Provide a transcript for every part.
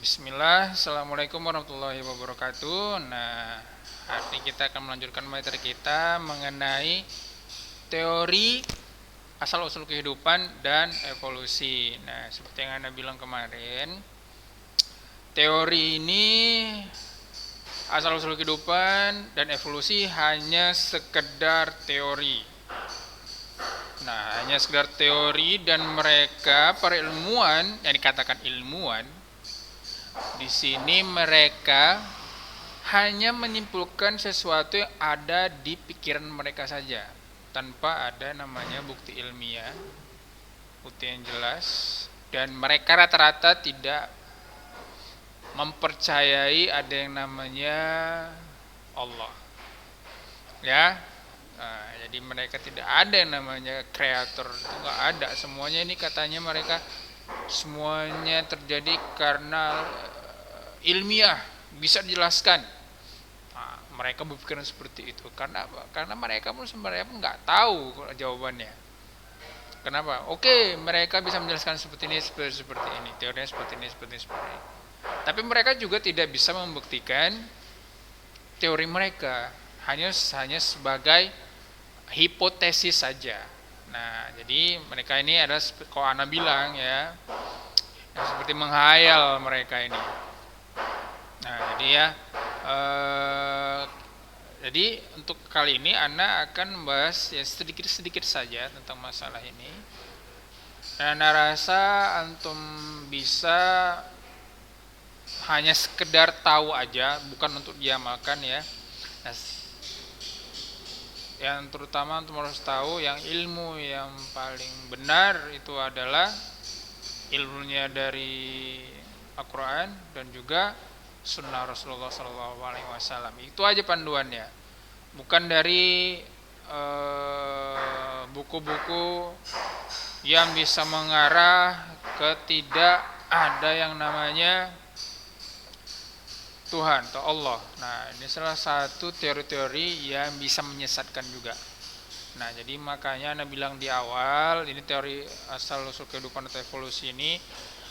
Bismillah, Assalamualaikum warahmatullahi wabarakatuh. Hari ini kita akan melanjutkan materi kita mengenai teori asal-usul kehidupan dan evolusi. Seperti yang Anda bilang kemarin, teori ini asal-usul kehidupan dan evolusi hanya sekedar teori. Hanya sekedar teori dan mereka para ilmuwan yang dikatakan ilmuwan di sini mereka hanya menyimpulkan sesuatu yang ada di pikiran mereka saja tanpa ada namanya bukti ilmiah, bukti yang jelas, dan mereka rata-rata tidak mempercayai ada yang namanya Allah. Ya, jadi mereka tidak ada yang namanya kreator, itu nggak ada. Semuanya ini katanya mereka semuanya terjadi karena ilmiah bisa dijelaskan. Mereka berpikiran seperti itu karena mereka pun sebenarnya nggak tahu jawabannya. Kenapa? Oke, mereka bisa menjelaskan seperti ini, seperti ini, teorinya seperti ini, seperti ini. Tapi mereka juga tidak bisa membuktikan teori mereka, hanya sebagai hipotesis saja. Jadi mereka ini adalah kalau Ana bilang ya, seperti menghayal mereka ini. Jadi untuk kali ini Ana akan membahas ya sedikit-sedikit saja tentang masalah ini. Dan Ana rasa antum bisa hanya sekedar tahu aja, bukan untuk diamalkan ya. Yang terutama antum harus tahu yang ilmu yang paling benar itu adalah ilmunya dari Al-Quran dan juga Sunnah Rasulullah SAW. Itu aja panduannya, bukan dari buku-buku yang bisa mengarah ke tidak ada yang namanya Tuhan atau Allah. Ini salah satu teori-teori yang bisa menyesatkan juga. Jadi makanya Ana bilang di awal, ini teori asal usul kehidupan atau evolusi ini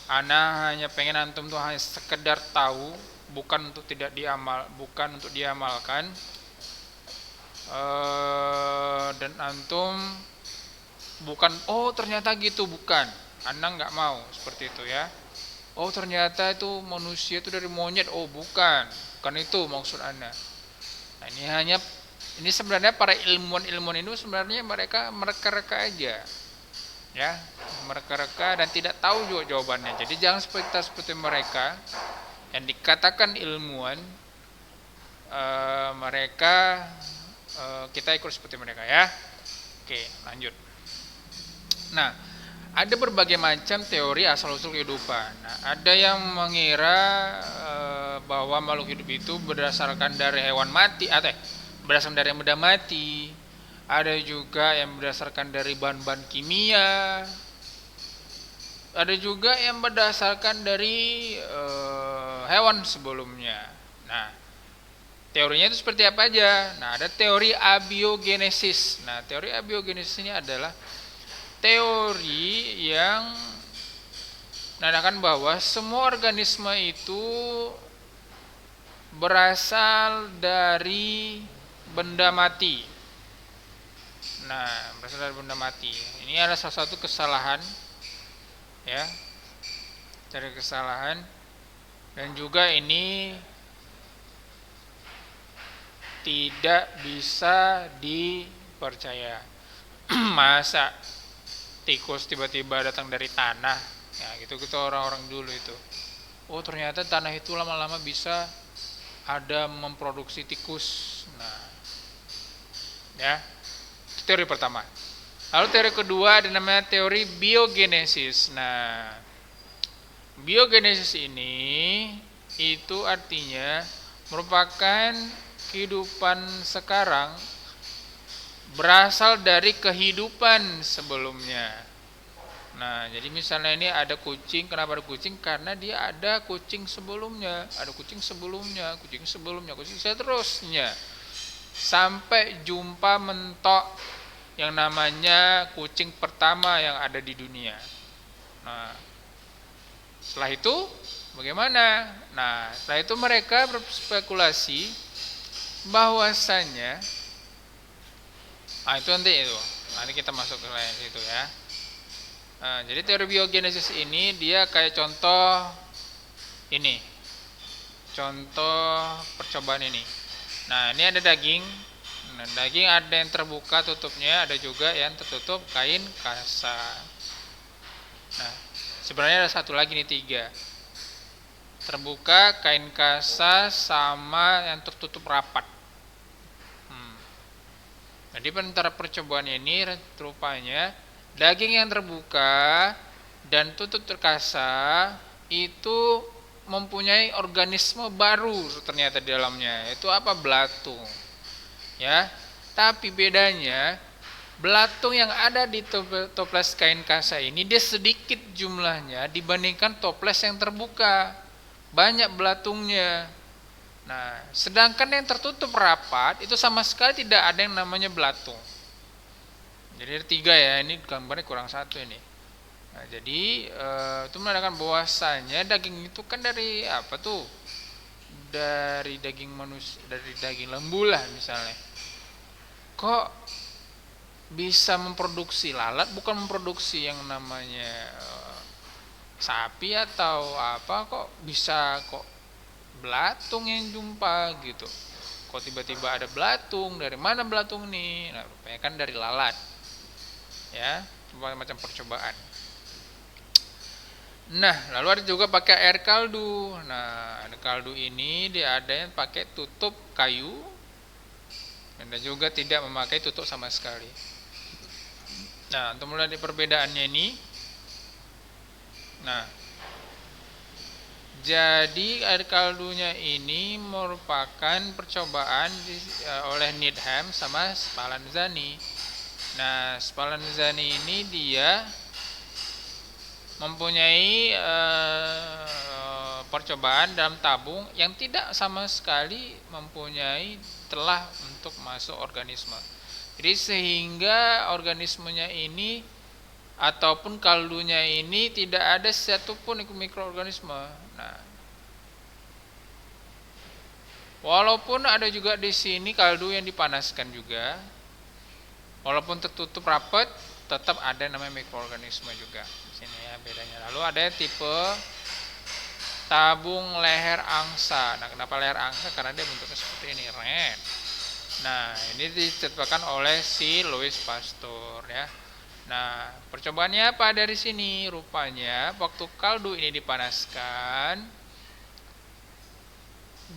Ana hanya pengen antum tuh hanya sekedar tahu, bukan untuk diamalkan. Dan antum bukan ternyata gitu, bukan. Ana nggak mau seperti itu ya. Ternyata itu manusia itu dari monyet. Bukan itu maksud Ana. Ini sebenarnya para ilmuwan itu sebenarnya mereka mereka-reka aja. Ya, mereka-reka dan tidak tahu juga jawabannya. Jadi jangan seperti mereka yang dikatakan ilmuwan, kita ikut seperti mereka ya. Oke, lanjut. Ada berbagai macam teori asal-usul kehidupan. Ada yang mengira bahwa makhluk hidup itu berdasarkan dari hewan mati, atau berdasarkan dari yang benda mati. Ada juga yang berdasarkan dari bahan-bahan kimia. Ada juga yang berdasarkan dari hewan sebelumnya. Teorinya itu seperti apa aja? Ada teori abiogenesis. Teori abiogenesis ini adalah teori yang menandakan bahwa semua organisme itu berasal dari benda mati. Berasal dari benda mati. Ini adalah salah satu kesalahan, ya, dari kesalahan, dan juga ini tidak bisa dipercaya. Masa tikus tiba-tiba datang dari tanah, ya gitu orang-orang dulu itu. Ternyata tanah itu lama-lama bisa ada memproduksi tikus. Itu teori pertama. Lalu teori kedua ada namanya teori biogenesis. Biogenesis ini itu artinya merupakan kehidupan sekarang berasal dari kehidupan sebelumnya. Jadi misalnya ini ada kucing, kenapa ada kucing? Karena dia ada kucing sebelumnya, kucing seterusnya, sampai jumpa mentok yang namanya kucing pertama yang ada di dunia. Setelah itu bagaimana? Nah, setelah itu mereka berspekulasi bahwasannya, itu nanti kita masuk ke situ ya. Nah, jadi teori biogenesis ini dia kayak contoh ini, contoh percobaan ini. Nah, ini ada daging. Nah, daging ada yang terbuka tutupnya, ada juga yang tertutup kain kasa. Nah, sebenarnya ada satu lagi nih, 3. Terbuka, kain kasa, sama yang tertutup rapat. Jadi antara percobaan ini rupanya daging yang terbuka dan tutup terkasa itu mempunyai organisme baru ternyata di dalamnya, yaitu apa? Belatung. Ya. Tapi bedanya belatung yang ada di toples kain kasa ini dia sedikit jumlahnya dibandingkan toples yang terbuka. Banyak belatungnya. Nah, sedangkan yang tertutup rapat itu sama sekali tidak ada yang namanya belatung. Jadi ada 3 ya, ini gambarnya kurang 1 ini. Nah, jadi itu menandakan bahwasanya daging itu kan dari apa tuh? Dari daging manusia, dari daging lembu lah misalnya. Kok bisa memproduksi lalat, bukan memproduksi yang namanya sapi atau apa, kok bisa kok belatung yang jumpa gitu. Kok tiba-tiba ada belatung, dari mana belatung nih? Nah, rupanya kan dari lalat. Ya, macam percobaan. Nah, lalu ada juga pakai air kaldu. Nah, air kaldu ini dia ada yang pakai tutup kayu, dan juga tidak memakai tutup sama sekali. Nah, untuk mulai di perbedaannya ini. Nah, jadi air kaldunya ini merupakan percobaan oleh Needham sama Spallanzani. Nah, Spallanzani ini dia mempunyai percobaan dalam tabung yang tidak sama sekali mempunyai telah untuk masuk organisme. Jadi sehingga organismenya ini ataupun kaldunya ini tidak ada satupun mikroorganisme. Nah, walaupun ada juga di sini kaldu yang dipanaskan juga, walaupun tertutup rapat, tetap ada namanya mikroorganisme juga. Di sini ya bedanya. Lalu ada tipe tabung leher angsa. Nah, kenapa leher angsa? Karena dia bentuknya seperti ini, red. Nah, ini diciptakan oleh si Louis Pasteur ya. Nah, percobaannya apa dari sini? Rupanya waktu kaldu ini dipanaskan,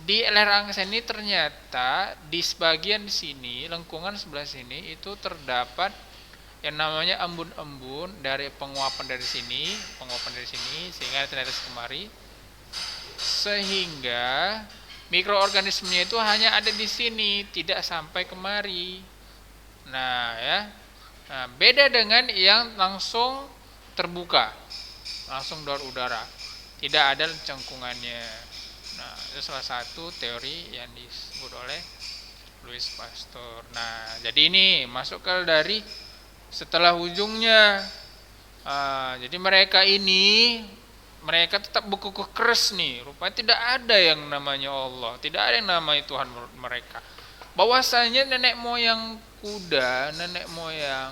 di leher angsa ini ternyata di sebagian di sini, lengkungan sebelah sini itu terdapat yang namanya embun-embun dari penguapan dari sini, sehingga ternyata kemari, sehingga mikroorganismenya itu hanya ada di sini, tidak sampai kemari. Nah, ya. Nah, beda dengan yang langsung terbuka, langsung dari udara, tidak ada cengkungannya. Nah, itu salah satu teori yang disebut oleh Louis Pasteur. Nah, jadi ini masuk ke dari setelah ujungnya. Jadi mereka tetap berkukuh keras nih. Rupanya tidak ada yang namanya Allah, tidak ada yang namanya Tuhan mereka. Bahwasanya nenek moyang kuda, nenek moyang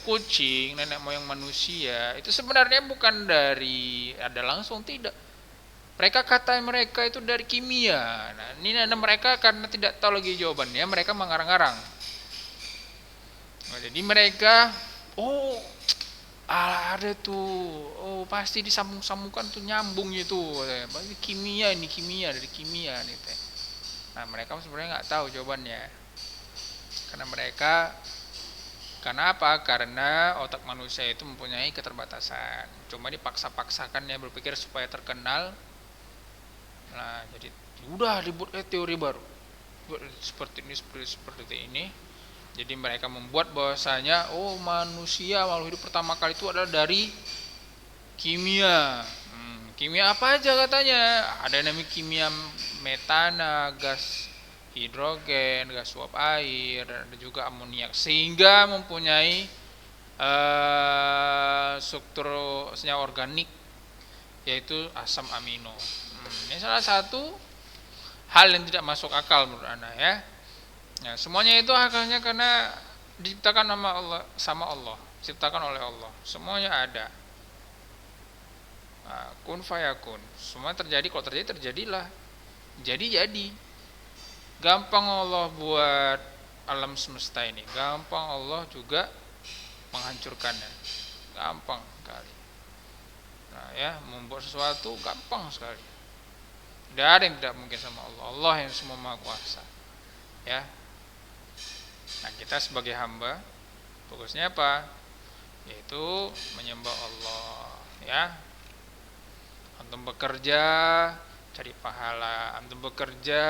kucing, nenek moyang manusia itu sebenarnya bukan dari ada langsung, tidak. Mereka itu dari kimia. Nah, ini ada mereka karena tidak tahu lagi jawabannya, mereka mengarang-arang. Nah, jadi mereka ada tuh, pasti disambung-sambungkan tuh, nyambung itu. Pasti kimia dari kimia nih teh. Nah, mereka sebenarnya nggak tahu jawabannya. Karena apa? Karena otak manusia itu mempunyai keterbatasan. Cuma dipaksa-paksakan ya berpikir supaya terkenal. Nah, jadi udah dibuat teori baru. Seperti ini. Jadi mereka membuat bahwasanya manusia makhluk hidup pertama kali itu adalah dari kimia. Kimia apa aja katanya? Ada namanya kimia metana, gas hidrogen, gas uap air, dan juga amoniak, sehingga mempunyai struktur senyawa organik yaitu asam amino. Ini salah satu hal yang tidak masuk akal menurut Anda ya. Ya, semuanya itu akalnya karena diciptakan sama Allah, diciptakan oleh Allah. Semuanya ada. Nah, kun fayakun. Semua terjadi, kalau terjadi terjadilah. Jadi. Gampang Allah buat alam semesta ini. Gampang Allah juga menghancurkannya. Gampang sekali. Nah, ya, membuat sesuatu gampang sekali. Tidak ada yang tidak mungkin sama Allah. Allah yang semua maha kuasa. Ya. Nah, kita sebagai hamba fokusnya apa? Yaitu menyembah Allah, ya. Antum bekerja cari pahala, antum bekerja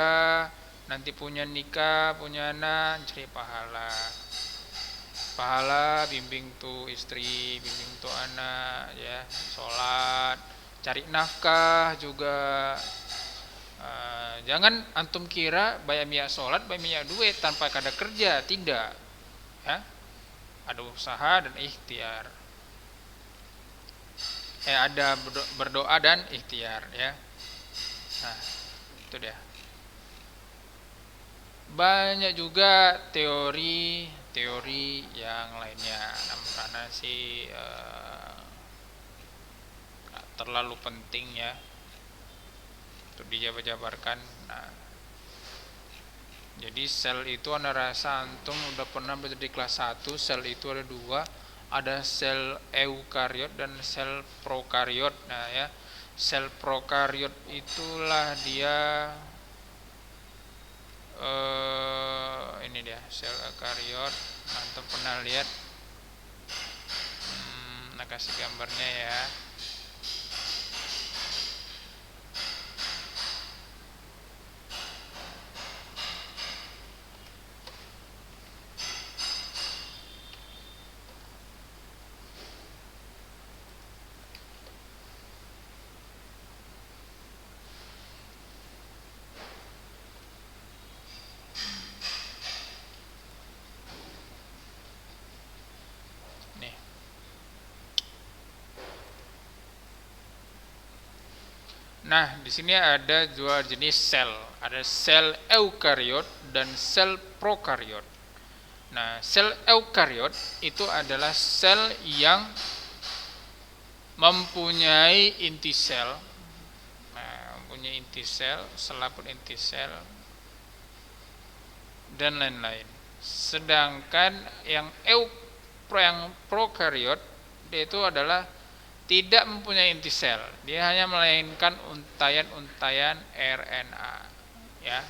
nanti punya nikah, punya anak, cari pahala. Pahala bimbing tuh istri, bimbing tuh anak, ya, sholat, cari nafkah juga. Jangan antum kira bayar minyak sholat, bayar minyak duit tanpa ada kerja, tidak. Ya, ada usaha dan ikhtiar. Ada berdoa dan ikhtiar, ya. Nah, itu dia. Banyak juga teori yang lainnya, namun karena sih terlalu penting ya untuk dijabarkan. Nah, jadi sel itu Anda rasa antum udah pernah belajar di kelas 1, sel itu ada dua, ada sel eukariot dan sel prokariot. Nah ya, sel prokariot itulah dia ini dia sel eukariot. Antum pernah lihat? Nah, kasih gambarnya ya. Nah, di sini ada dua jenis sel. Ada sel eukariot dan sel prokariot. Nah, sel eukariot itu adalah sel yang mempunyai inti sel. Nah, mempunyai inti sel, selaput inti sel dan lain-lain. Sedangkan yang prokariot itu adalah tidak mempunyai inti sel, dia hanya melainkan untayan-untayan RNA, ya,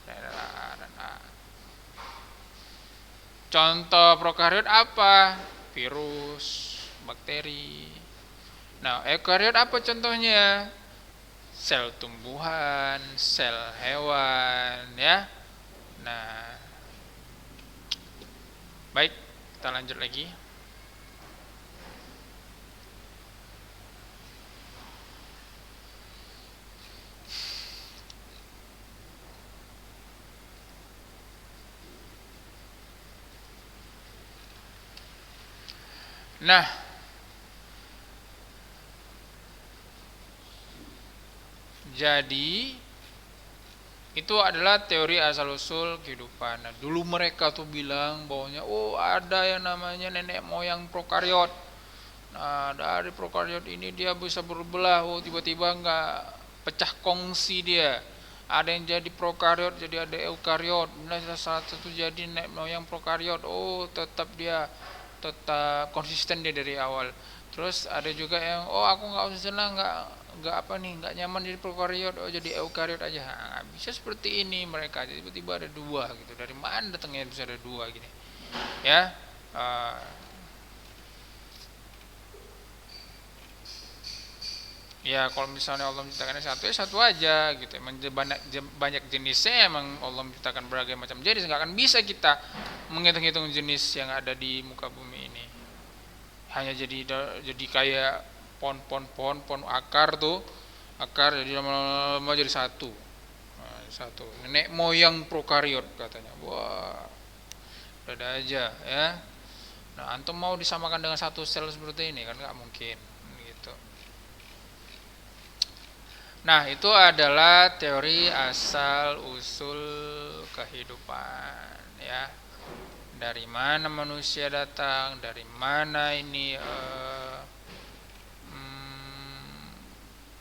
RNA. Contoh prokariot apa? Virus, bakteri. Nah, eukariot apa contohnya? Sel tumbuhan, sel hewan, ya. Nah, baik, kita lanjut lagi. Nah, jadi itu adalah teori asal-usul kehidupan. Nah, dulu mereka tuh bilang bahwanya ada yang namanya nenek moyang prokariot. Nah, dari prokariot ini dia bisa berbelah, tiba-tiba nggak pecah kongsi dia. Ada yang jadi prokariot, jadi ada eukariot. Bila salah satu jadi nenek moyang prokariot, tetap konsisten dia dari awal. Terus ada juga yang aku nggak senang, nggak nyaman jadi prokariot, jadi eukariot aja. Nggak bisa seperti ini mereka. Jadi tiba-tiba ada dua gitu. Dari mana datangnya bisa ada dua gini? Ya. Ya kalau misalnya Allah menciptakannya satu ya satu aja gitu. Emang banyak jenisnya, emang Allah menciptakan berbagai macam jenis, nggak akan bisa kita menghitung-hitung jenis yang ada di muka bumi ini. Hanya jadi kayak pohon akar tuh, jadi lama-lama jadi satu. Nah, satu nenek moyang prokariot katanya. Wah, ada aja ya. Nah, antum mau disamakan dengan satu sel seperti ini kan nggak mungkin gitu. Nah, itu adalah teori asal usul kehidupan, ya. Dari mana manusia datang, dari mana ini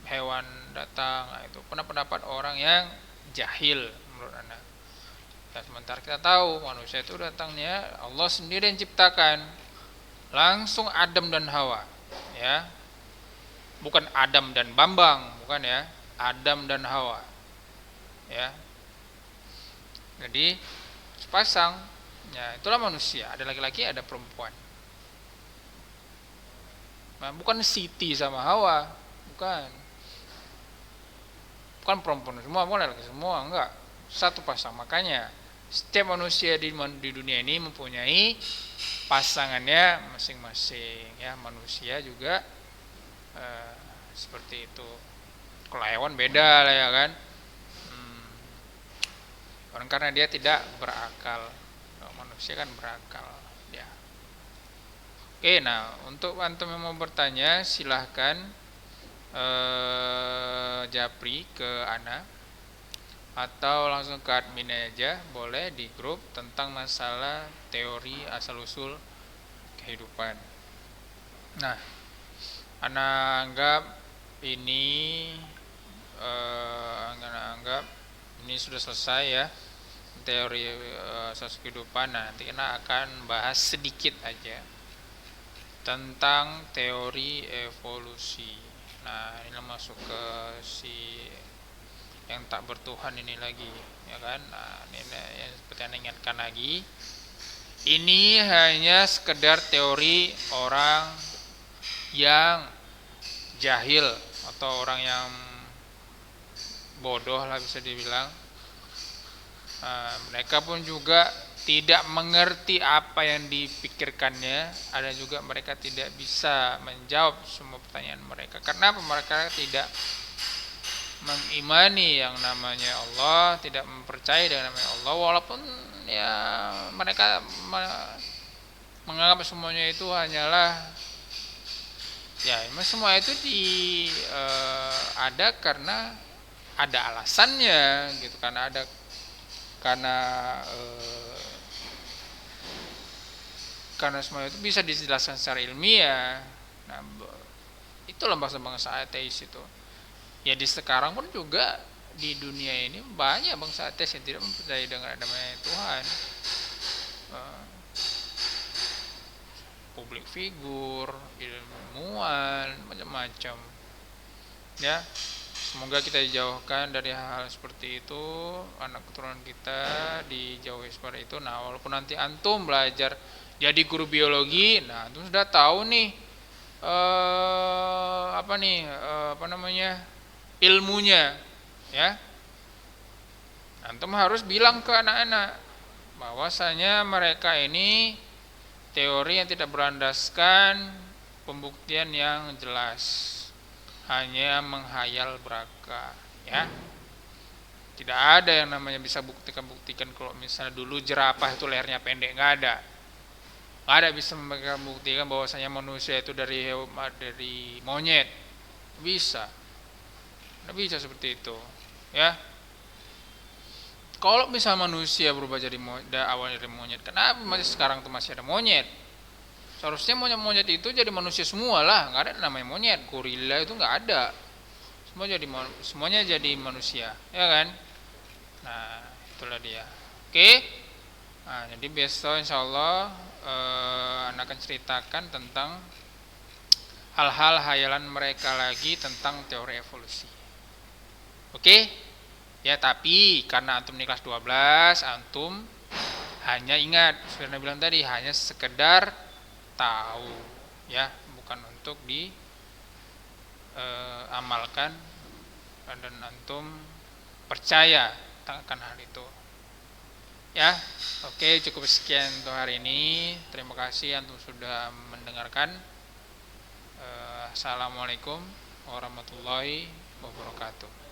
hewan datang. Nah, itu pendapat orang yang jahil menurut Anda. Dan sementara kita tahu manusia itu datangnya Allah sendiri yang ciptakan, langsung Adam dan Hawa, ya. Bukan Adam dan Bambang, bukan ya. Adam dan Hawa, ya. Jadi sepasang, ya itulah manusia. Ada laki-laki, ada perempuan. Nah, bukan Siti sama Hawa, bukan. Bukan perempuan semua, bukan laki semua, enggak. Satu pasang. Makanya setiap manusia di dunia ini mempunyai pasangannya masing-masing, ya. Manusia juga seperti itu. Kalau hewan beda lah ya kan. Karena dia tidak berakal. Kalau manusia kan berakal, ya. Oke, nah untuk antum yang mau bertanya silahkan japri ke Ana atau langsung ke admin aja, boleh di grup tentang masalah teori asal usul kehidupan. Nah, Ana anggap ini sudah selesai ya teori asal usul kehidupan. Nah, nanti Ana akan bahas sedikit aja tentang teori evolusi. Nah, ini masuk ke si yang tak bertuhan ini lagi, ya kan. Nah, ini yang seperti yang ingatkan lagi, ini hanya sekedar teori orang yang jahil atau orang yang bodoh lah bisa dibilang. Mereka pun juga tidak mengerti apa yang dipikirkannya. Ada juga mereka tidak bisa menjawab semua pertanyaan mereka. Karena mereka tidak mengimani yang namanya Allah, tidak mempercayai dengan namanya Allah, walaupun ya mereka menganggap semuanya itu hanyalah ya semua itu ada karena ada alasannya gitu, karena semua itu bisa dijelaskan secara ilmiah. Nah, itulah bangsa-bangsa ateis itu. Ya di sekarang pun juga di dunia ini banyak bangsa ateis yang tidak mempercayai dengan adanya Tuhan. Publik figur, ilmuwan, macam-macam. Ya, semoga kita dijauhkan dari hal seperti itu, anak keturunan kita dijauhi seperti itu. Nah, walaupun nanti antum belajar jadi guru biologi, nah antum sudah tahu nih ilmunya, ya. Antum harus bilang ke anak-anak bahwasanya mereka ini teori yang tidak berlandaskan pembuktian yang jelas, hanya menghayal belaka, ya. Tidak ada yang namanya bisa buktikan kalau misalnya dulu jerapah itu lehernya pendek, nggak ada. Nggak ada bisa membuktikan bahwasanya manusia itu dari monyet. Bisa. Nggak bisa seperti itu, ya. Kalau misalnya manusia berubah jadi awalnya dari monyet, kenapa masih sekarang tuh masih ada monyet? Seharusnya monyet-monyet itu jadi manusia semua lah, nggak ada namanya monyet. Gorila itu nggak ada. Semuanya jadi manusia, ya kan? Nah, itulah dia. Oke. Nah, jadi besok insya Allah Anda akan ceritakan tentang hal-hal hayalan mereka lagi tentang teori evolusi. Oke? Ya, tapi karena antum di kelas 12, antum hanya ingat, seperti saya bilang tadi, hanya sekedar tahu, ya, bukan untuk diamalkan dan antum percaya akan hal itu. Ya, oke, cukup sekian untuk hari ini. Terima kasih antum sudah mendengarkan. Assalamualaikum warahmatullahi wabarakatuh.